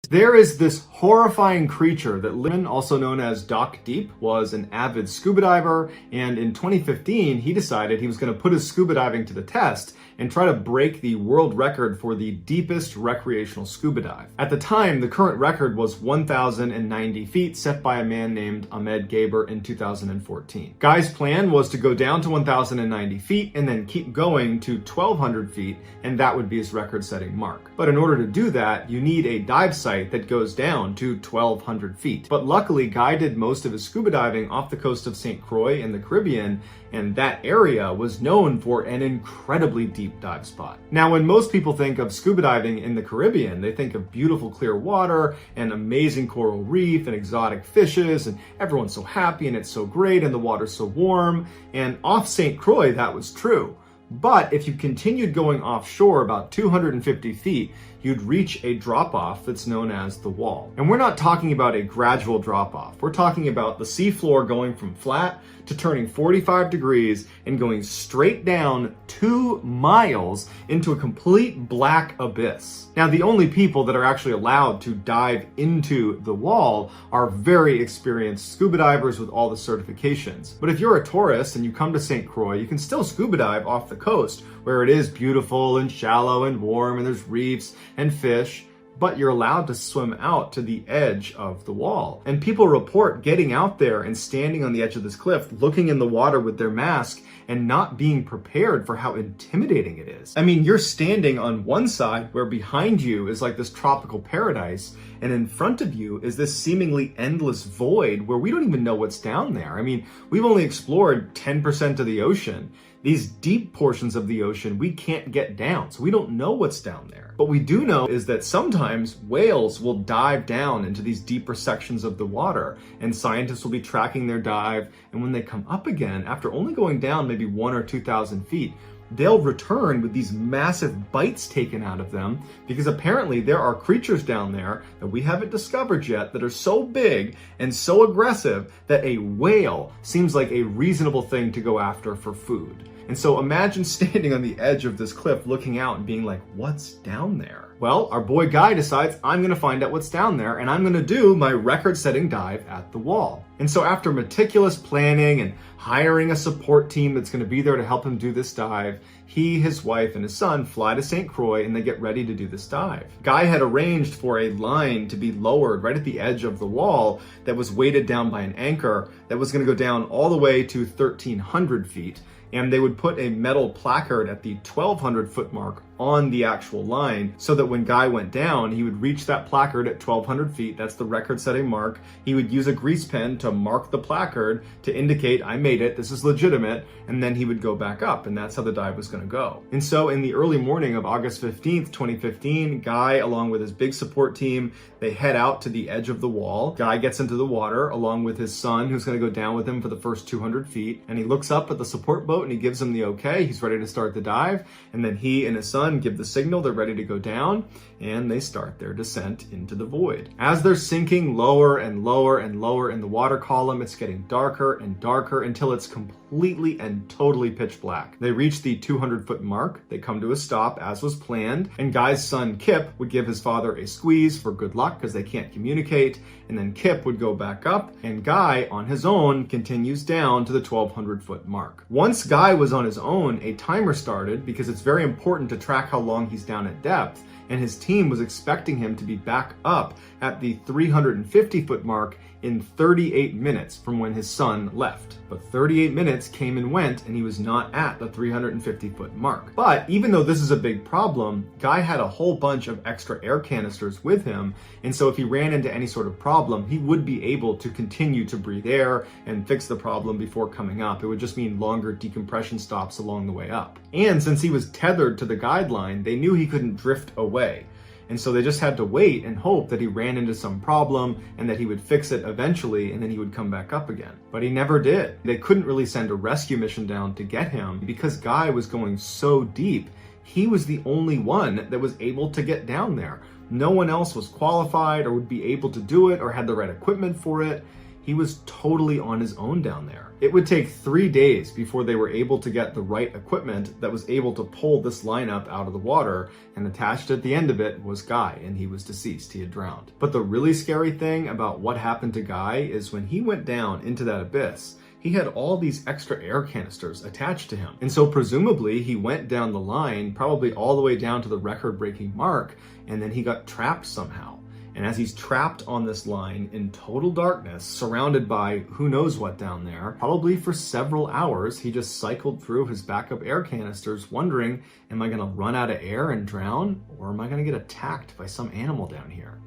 There is this horrifying creature that also known as Doc Deep, was an avid scuba diver, and in 2015 he decided he was going to put his scuba diving to the test and try to break the world record for the deepest recreational scuba dive. At the time, the current record was 1,090 feet, set by a man named Ahmed Gaber in 2014. Guy's plan was to go down to 1,090 feet and then keep going to 1,200 feet, and that would be his record-setting mark. But in order to do that, you need a dive site that goes down to 1,200 feet. But luckily, Guy did most of his scuba diving off the coast of St. Croix in the Caribbean, and that area was known for an incredibly deep dive spot. Now, when most people think of scuba diving in the Caribbean, they think of beautiful clear water and amazing coral reef and exotic fishes, and everyone's so happy and it's so great and the water's so warm. And off St. Croix, that was true. But if you continued going offshore about 250 feet, you'd reach a drop-off that's known as the wall. And we're not talking about a gradual drop-off. We're talking about the seafloor going from flat to turning 45 degrees and going straight down 2 miles into a complete black abyss. Now, the only people that are actually allowed to dive into the wall are very experienced scuba divers with all the certifications. But if you're a tourist and you come to St. Croix, you can still scuba dive off the coast, where it is beautiful and shallow and warm and there's reefs and fish, but you're allowed to swim out to the edge of the wall. And people report getting out there and standing on the edge of this cliff, looking in the water with their mask and not being prepared for how intimidating it is. I mean, you're standing on one side where behind you is like this tropical paradise, and in front of you is this seemingly endless void where we don't even know what's down there. I mean, we've only explored 10% of the ocean. These deep portions of the ocean we can't get down, so we don't know what's down there. What we do know is that sometimes whales will dive down into these deeper sections of the water, and scientists will be tracking their dive, and when they come up again, after only going down maybe 1,000 or 2,000 feet, they'll return with these massive bites taken out of them, because apparently there are creatures down there that we haven't discovered yet that are so big and so aggressive that a whale seems like a reasonable thing to go after for food. And so imagine standing on the edge of this cliff looking out and being like, what's down there? Well, our boy Guy decides, I'm gonna find out what's down there, and I'm gonna do my record-setting dive at the wall. And so after meticulous planning and hiring a support team that's gonna be there to help him do this dive, he, his wife, and his son fly to St. Croix and they get ready to do this dive. Guy had arranged for a line to be lowered right at the edge of the wall that was weighted down by an anchor that was gonna go down all the way to 1,300 feet. And they would put a metal placard at the 1,200 foot mark on the actual line, so that when Guy went down, he would reach that placard at 1,200 feet. That's the record-setting mark. He would use a grease pen to mark the placard to indicate, I made it, this is legitimate, and then he would go back up, and that's how the dive was gonna go. And so in the early morning of August 15th, 2015, Guy, along with his big support team, they head out to the edge of the wall. Guy gets into the water along with his son, who's gonna go down with him for the first 200 feet, and he looks up at the support boat and he gives him the okay. He's ready to start the dive, and then he and his son give the signal, they're ready to go down, and they start their descent into the void. As they're sinking lower and lower and lower in the water column, it's getting darker and darker until it's completely and totally pitch black. They reach the 200-foot mark, they come to a stop as was planned, and Guy's son Kip would give his father a squeeze for good luck because they can't communicate, and then Kip would go back up, and Guy on his own continues down to the 1,200-foot mark. Once Guy was on his own, a timer started because it's very important to track how long he's down at depth, and his team was expecting him to be back up at the 350-foot mark in 38 minutes from when his son left. But 38 minutes came and went, and he was not at the 350-foot mark. But even though this is a big problem, Guy had a whole bunch of extra air canisters with him, and so if he ran into any sort of problem, he would be able to continue to breathe air and fix the problem before coming up. It would just mean longer decompression stops along the way up. And since he was tethered to the guideline, they knew he couldn't drift away. And so they just had to wait and hope that he ran into some problem and that he would fix it eventually, and then he would come back up again. But he never did. They couldn't really send a rescue mission down to get him because Guy was going so deep. He was the only one that was able to get down there. No one else was qualified or would be able to do it or had the right equipment for it. he was totally on his own down there. It would take 3 days before they were able to get the right equipment that was able to pull this lineup out of the water, and attached at the end of it was Guy, and he was deceased. He had drowned. But the really scary thing about what happened to Guy is when he went down into that abyss, he had all these extra air canisters attached to him. And so presumably he went down the line, probably all the way down to the record-breaking mark, and then he got trapped somehow. And as he's trapped on this line in total darkness, surrounded by who knows what down there, probably for several hours, he just cycled through his backup air canisters wondering, am I gonna run out of air and drown? Or am I gonna get attacked by some animal down here?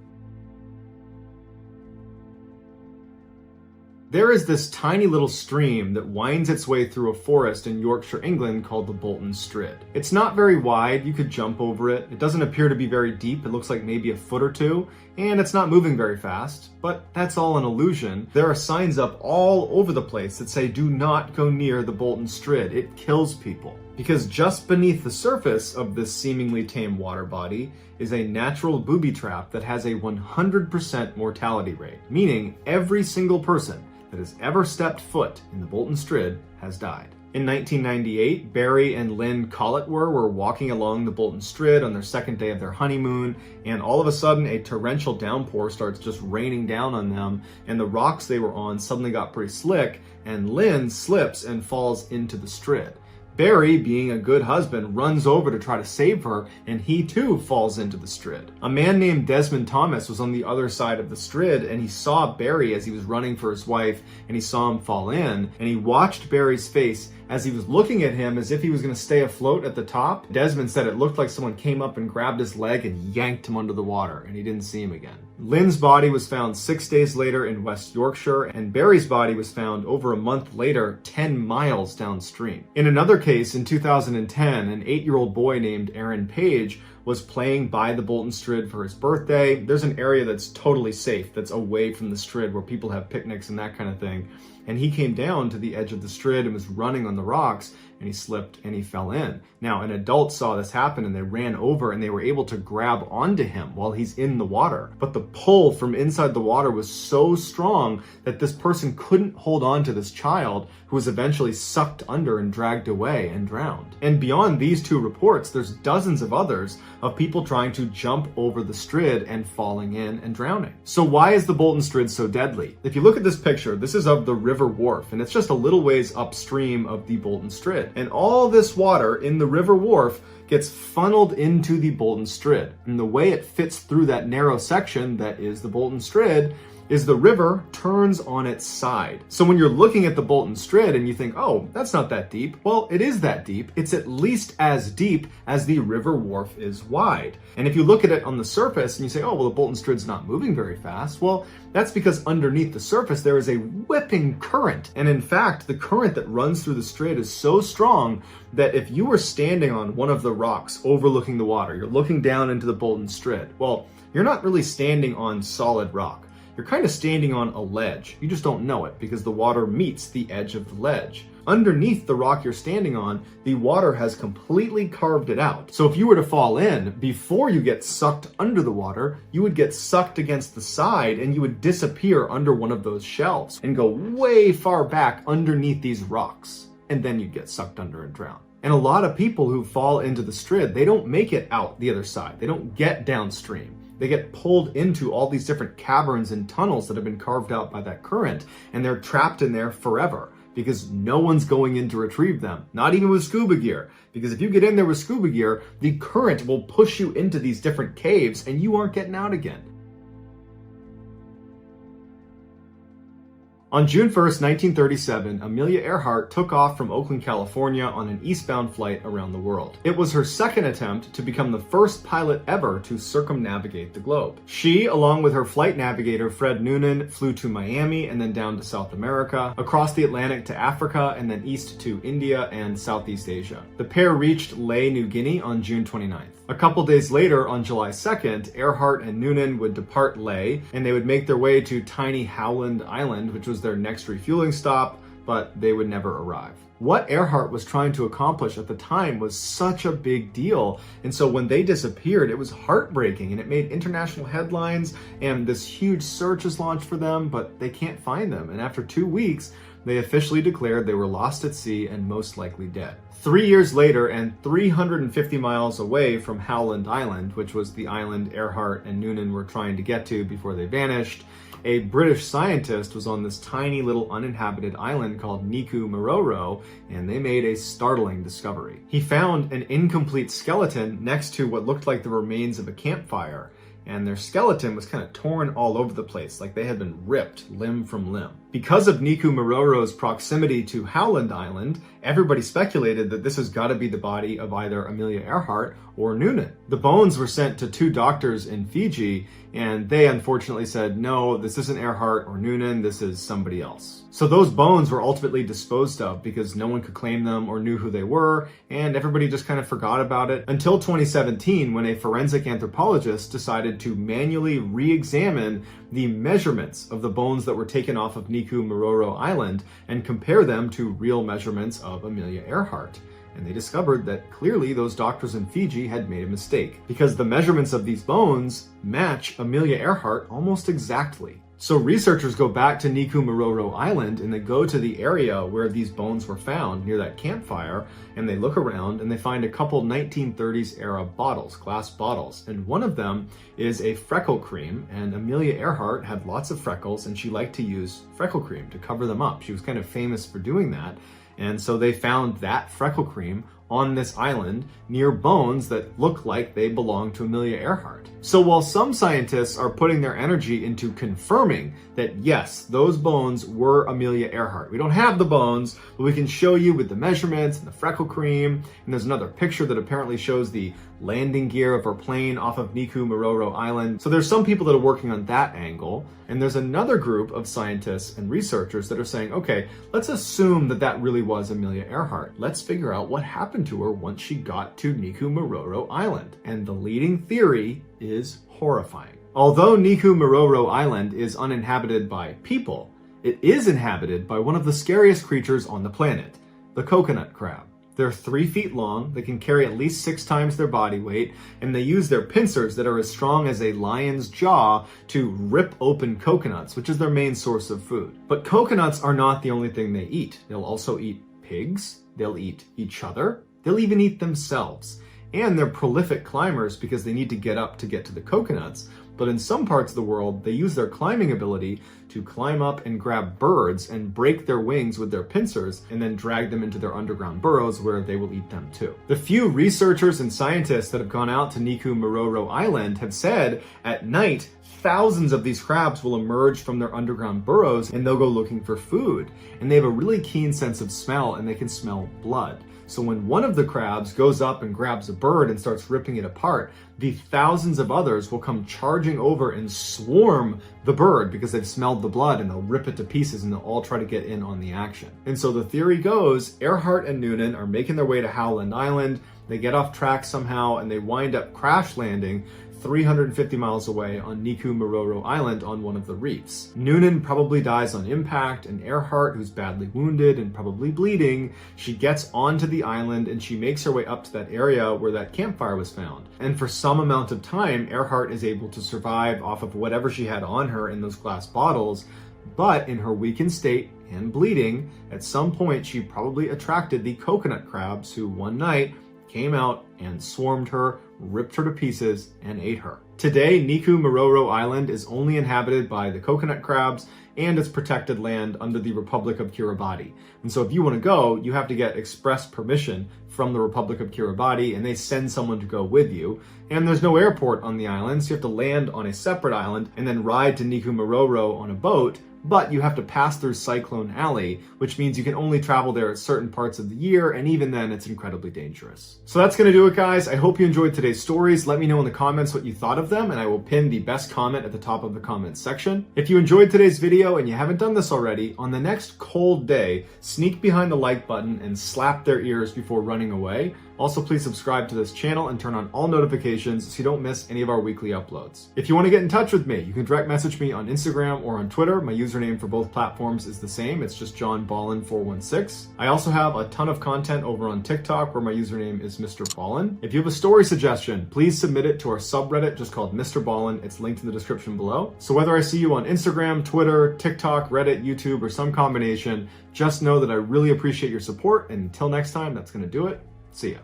There is this tiny little stream that winds its way through a forest in Yorkshire, England called the Bolton Strid. It's not very wide, you could jump over it. It doesn't appear to be very deep, it looks like maybe a foot or two, and it's not moving very fast, but that's all an illusion. There are signs up all over the place that say do not go near the Bolton Strid, it kills people. Because just beneath the surface of this seemingly tame water body is a natural booby trap that has a 100% mortality rate, meaning every single person that has ever stepped foot in the Bolton Strid has died. In 1998, Barry and Lynn Colletwer were walking along the Bolton Strid on their second day of their honeymoon, and all of a sudden a torrential downpour starts just raining down on them, and the rocks they were on suddenly got pretty slick, and Lynn slips and falls into the Strid. Barry, being a good husband, runs over to try to save her, and he too falls into the Strid. A man named Desmond Thomas was on the other side of the Strid, and he saw Barry as he was running for his wife, and he saw him fall in, and he watched Barry's face as he was looking at him as if he was going to stay afloat at the top. Desmond said it looked like someone came up and grabbed his leg and yanked him under the water, and he didn't see him again. Lynn's body was found 6 days later in West Yorkshire, and Barry's body was found over a month later, 10 miles downstream. In another case, in 2010, an 8-year-old boy named Aaron Page was playing by the Bolton Strid for his birthday. There's an area that's totally safe, that's away from the Strid, where people have picnics and that kind of thing. And he came down to the edge of the Strid and was running on the rocks, and he slipped and he fell in. Now, an adult saw this happen and they ran over and they were able to grab onto him while he's in the water. But the pull from inside the water was so strong that this person couldn't hold on to this child, who was eventually sucked under and dragged away and drowned. And beyond these two reports, there's dozens of others of people trying to jump over the Strid and falling in and drowning. So why is the Bolton Strid so deadly? If you look at this picture, this is of the River Wharfe, and it's just a little ways upstream of the Bolton Strid. And all this water in the River Wharfe gets funneled into the Bolton Strid. And the way it fits through that narrow section that is the Bolton Strid is the river turns on its side. So when you're looking at the Bolton Strid and you think, oh, that's not that deep. Well, it is that deep. It's at least as deep as the River Wharfe is wide. And if you look at it on the surface and you say, oh, well, the Bolton Strid's not moving very fast. Well, that's because underneath the surface, there is a whipping current. And in fact, the current that runs through the Strid is so strong that if you were standing on one of the rocks overlooking the water, you're looking down into the Bolton Strid. Well, you're not really standing on solid rock. You're kind of standing on a ledge. You just don't know it because the water meets the edge of the ledge. Underneath the rock you're standing on, the water has completely carved it out. So if you were to fall in, before you get sucked under the water, you would get sucked against the side and you would disappear under one of those shelves and go way far back underneath these rocks. And then you'd get sucked under and drown. And a lot of people who fall into the Strid, they don't make it out the other side. They don't get downstream. They get pulled into all these different caverns and tunnels that have been carved out by that current, and they're trapped in there forever because no one's going in to retrieve them, not even with scuba gear. Because if you get in there with scuba gear, the current will push you into these different caves and you aren't getting out again. On June 1st, 1937, Amelia Earhart took off from Oakland, California on an eastbound flight around the world. It was her second attempt to become the first pilot ever to circumnavigate the globe. She, along with her flight navigator Fred Noonan, flew to Miami and then down to South America, across the Atlantic to Africa, and then east to India and Southeast Asia. The pair reached Lae, New Guinea on June 29th. A couple days later, on July 2nd, Earhart and Noonan would depart Lae, and they would make their way to tiny Howland Island, which was their next refueling stop, but they would never arrive. what Earhart was trying to accomplish at the time was such a big deal. And so when they disappeared, it was heartbreaking and it made international headlines and this huge search is launched for them, but they can't find them. And after 2 weeks, they officially declared they were lost at sea and most likely dead. 3 years later, and 350 miles away from Howland Island, which was the island Earhart and Noonan were trying to get to before they vanished, a British scientist was on this tiny little uninhabited island called Niku Maroro, and they made a startling discovery. He found an incomplete skeleton next to what looked like the remains of a campfire, and their skeleton was kind of torn all over the place, like they had been ripped limb from limb. Because of Niku Maroro's proximity to Howland Island, everybody speculated that this has got to be the body of either Amelia Earhart or Noonan. The bones were sent to 2 doctors in Fiji, and they unfortunately said, no, this isn't Earhart or Noonan, this is somebody else. So those bones were ultimately disposed of because no one could claim them or knew who they were, and everybody just kind of forgot about it until 2017 when a forensic anthropologist decided to manually re-examine the measurements of the bones that were taken off of Niku Maroro Island and compare them to real measurements of Amelia Earhart. And they discovered that clearly those doctors in Fiji had made a mistake because the measurements of these bones match Amelia Earhart almost exactly. So researchers go back to Niku Maroro Island and they go to the area where these bones were found near that campfire, and they look around and they find a couple 1930s era bottles, glass bottles, and one of them is a freckle cream, and Amelia Earhart had lots of freckles and she liked to use freckle cream to cover them up. She was kind of famous for doing that. And so they found that freckle cream on this island near bones that look like they belong to Amelia Earhart. So while some scientists are putting their energy into confirming that yes, those bones were Amelia Earhart. We don't have the bones, but we can show you with the measurements and the freckle cream. And there's another picture that apparently shows the landing gear of her plane off of Niku Maroro Island. So there's some people that are working on that angle. And there's another group of scientists and researchers that are saying, okay, let's assume that that really was Amelia Earhart. Let's figure out what happened to her once she got to Niku Maroro Island. And the leading theory is horrifying. Although Niku Maroro Island is uninhabited by people, it is inhabited by one of the scariest creatures on the planet, the coconut crab. They're 3 feet long, they can carry at least 6 times their body weight, and they use their pincers that are as strong as a lion's jaw to rip open coconuts, which is their main source of food. But coconuts are not the only thing they eat. They'll also eat pigs, they'll eat each other, they'll even eat themselves. And they're prolific climbers because they need to get up to get to the coconuts. But in some parts of the world, they use their climbing ability to climb up and grab birds and break their wings with their pincers and then drag them into their underground burrows where they will eat them too. The few researchers and scientists that have gone out to Niku Maroro Island have said at night, thousands of these crabs will emerge from their underground burrows and they'll go looking for food. And they have a really keen sense of smell and they can smell blood. So when one of the crabs goes up and grabs a bird and starts ripping it apart, the thousands of others will come charging over and swarm the bird because they've smelled the blood, and they'll rip it to pieces and they'll all try to get in on the action. And so the theory goes, Earhart and Noonan are making their way to Howland Island. They get off track somehow and they wind up crash landing 350 miles away on Niku Maroro Island on one of the reefs. Noonan probably dies on impact, and Earhart, who's badly wounded and probably bleeding, she gets onto the island and she makes her way up to that area where that campfire was found. And for some amount of time, Earhart is able to survive off of whatever she had on her in those glass bottles, but in her weakened state and bleeding, at some point she probably attracted the coconut crabs who one night came out and swarmed her, ripped her to pieces, and ate her. Today, Niku Maroro Island is only inhabited by the coconut crabs, and it's protected land under the Republic of Kiribati. And so if you want to go, you have to get express permission from the Republic of Kiribati, and they send someone to go with you. And there's no airport on the island, so you have to land on a separate island and then ride to Niku Maroro on a boat. But you have to pass through Cyclone Alley, which means you can only travel there at certain parts of the year, and even then it's incredibly dangerous. So that's gonna do it, guys. I hope you enjoyed today's stories. Let me know in the comments what you thought of them, and I will pin the best comment at the top of the comments section. If you enjoyed today's video and you haven't done this already, on the next cold day, sneak behind the like button and slap their ears before running away. Also, please subscribe to this channel and turn on all notifications so you don't miss any of our weekly uploads. If you want to get in touch with me, you can direct message me on Instagram or on Twitter. My username for both platforms is the same. It's just JohnBallen416. I also have a ton of content over on TikTok where my username is Mr.Ballen. If you have a story suggestion, please submit it to our subreddit just called Mr. Ballen. It's linked in the description below. So whether I see you on Instagram, Twitter, TikTok, Reddit, YouTube, or some combination, just know that I really appreciate your support. And until next time, that's going to do it. See ya.